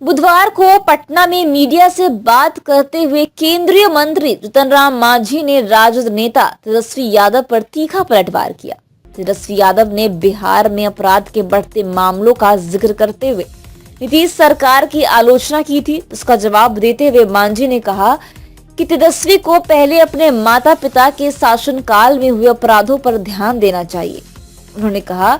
बुधवार को पटना में मीडिया से बात करते हुए केंद्रीय मंत्री जीतन राम मांझी ने राजद नेता तेजस्वी यादव पर तीखा पलटवार किया। तेजस्वी यादव ने बिहार में अपराध के बढ़ते मामलों का जिक्र करते हुए नीतीश सरकार की आलोचना की थी। उसका जवाब देते हुए मांझी ने कहा कि तेजस्वी को पहले अपने माता पिता के शासनकाल में हुए अपराधों पर ध्यान देना चाहिए। उन्होंने कहा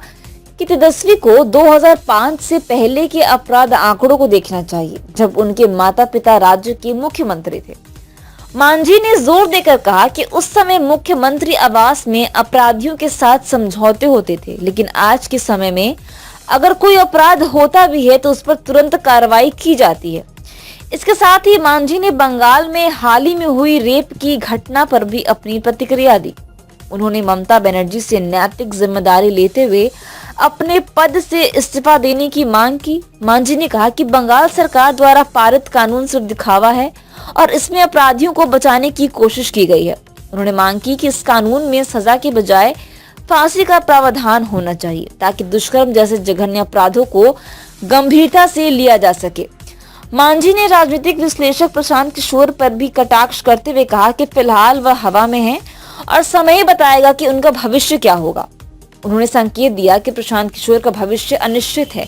कि तेजस्वी को 2005 से पहले के अपराध आंकड़ों को देखना चाहिए, जब उनके माता पिता राज्य के मुख्यमंत्री थे। मांझी ने जोर देकर कहा कि उस समय मुख्यमंत्री आवास में अपराधियों के साथ समझौते होते थे, लेकिन आज के समय में अगर कोई अपराध होता भी है तो उस पर तुरंत कार्रवाई की जाती है। इसके साथ ही मांझी ने बंगाल में हाल ही में हुई रेप की घटना पर भी अपनी प्रतिक्रिया दी। उन्होंने ममता बनर्जी से नैतिक जिम्मेदारी लेते हुए अपने पद से इस्तीफा देने की मांग की। मांझी ने कहा कि बंगाल सरकार द्वारा पारित कानून सिर्फ दिखावा है और इसमें अपराधियों को बचाने की कोशिश की गई है। उन्होंने मांग की कि इस कानून में सजा के बजाय फांसी का प्रावधान होना चाहिए, ताकि दुष्कर्म जैसे जघन्य अपराधों को गंभीरता से लिया जा सके। मांझी ने राजनीतिक विश्लेषक प्रशांत किशोर पर भी कटाक्ष करते हुए कहा कि फिलहाल वह हवा में है और समय बताएगा कि उनका भविष्य क्या होगा। उन्होंने संकेत दिया कि प्रशांत किशोर का भविष्य अनिश्चित है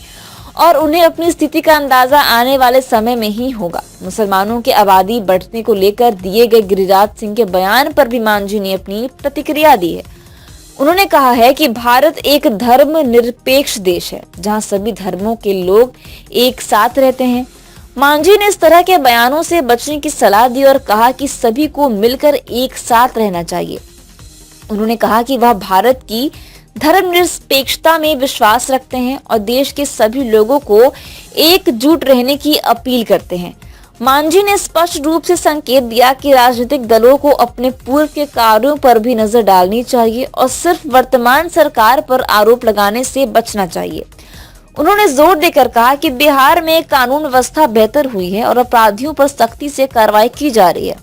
और उन्हें अपनी स्थिति का अंदाजा आने वाले समय में ही होगा। मुसलमानों की आबादी बढ़ने को लेकर दिए गए गिरिराज सिंह के बयान पर भी मांझी ने अपनी प्रतिक्रिया दी है। उन्होंने कहा है कि भारत एक धर्मनिरपेक्ष देश है, जहां सभी धर्मों के लोग एक साथ रहते हैं। मांझी ने इस तरह के बयानों से बचने की सलाह दी और कहा कि सभी को मिलकर एक साथ रहना चाहिए। उन्होंने कहा कि वह भारत की धर्मनिरपेक्षता में विश्वास रखते हैं और देश के सभी लोगों को एकजुट रहने की अपील करते हैं। मांझी ने स्पष्ट रूप से संकेत दिया कि राजनीतिक दलों को अपने पूर्व के कार्यों पर भी नजर डालनी चाहिए और सिर्फ वर्तमान सरकार पर आरोप लगाने से बचना चाहिए। उन्होंने जोर देकर कहा कि बिहार में कानून व्यवस्था बेहतर हुई है और अपराधियों पर सख्ती से कार्रवाई की जा रही है।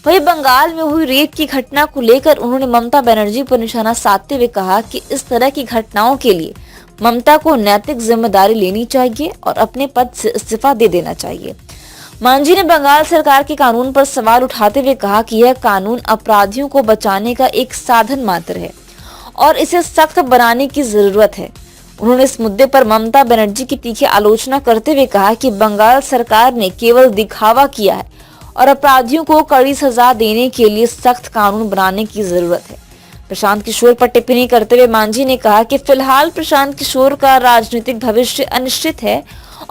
वहीं बंगाल में हुई रेप की घटना को लेकर उन्होंने ममता बनर्जी पर निशाना साधते हुए कहा कि इस तरह की घटनाओं के लिए ममता को नैतिक जिम्मेदारी लेनी चाहिए और अपने पद से इस्तीफा दे देना चाहिए। मांझी ने बंगाल सरकार के कानून पर सवाल उठाते हुए कहा कि यह कानून अपराधियों को बचाने का एक साधन मात्र है और इसे सख्त बनाने की जरूरत है। उन्होंने इस मुद्दे पर ममता बनर्जी की तीखी आलोचना करते हुए कहा कि बंगाल सरकार ने केवल दिखावा किया है और अपराधियों को कड़ी सजा देने के लिए सख्त कानून बनाने की जरूरत है। प्रशांत किशोर पर टिप्पणी करते हुए मांझी ने कहा कि फिलहाल प्रशांत किशोर का राजनीतिक भविष्य अनिश्चित है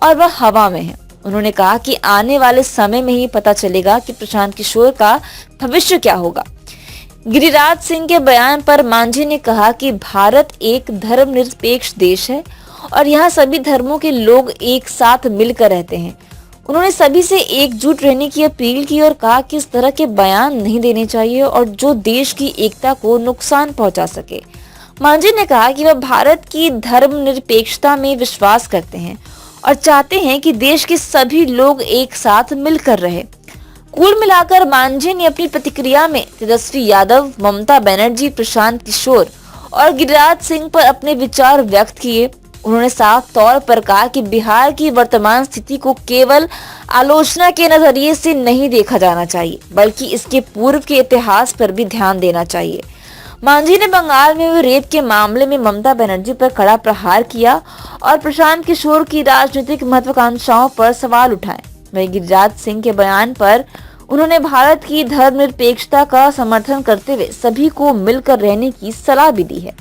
और वह हवा में है। उन्होंने कहा कि आने वाले समय में ही पता चलेगा कि प्रशांत किशोर का भविष्य क्या होगा। गिरिराज सिंह के बयान पर मांझी ने कहा कि भारत एक धर्मनिरपेक्ष देश है और यहाँ सभी धर्मों के लोग एक साथ मिलकर रहते हैं। उन्होंने सभी से एकजुट रहने की अपील की और कहा कि इस तरह के बयान नहीं देने चाहिए और जो देश की एकता को नुकसान पहुंचा सके। मांझी ने कहा कि वह भारत की धर्मनिरपेक्षता में विश्वास करते हैं और चाहते हैं कि देश के सभी लोग एक साथ मिलकर रहे। कुल मिलाकर मांझी ने अपनी प्रतिक्रिया में तेजस्वी यादव, ममता बनर्जी, प्रशांत किशोर और गिरिराज सिंह पर अपने विचार व्यक्त किए। उन्होंने साफ तौर पर कहा कि बिहार की वर्तमान स्थिति को केवल आलोचना के नजरिए से नहीं देखा जाना चाहिए, बल्कि इसके पूर्व के इतिहास पर भी ध्यान देना चाहिए। मांझी ने बंगाल में हुए रेप के मामले में ममता बनर्जी पर कड़ा प्रहार किया और प्रशांत किशोर की राजनीतिक महत्वाकांक्षाओं पर सवाल उठाए। वहीं गिरिराज सिंह के बयान पर उन्होंने भारत की धर्मनिरपेक्षता का समर्थन करते हुए सभी को मिलकर रहने की सलाह भी दी है।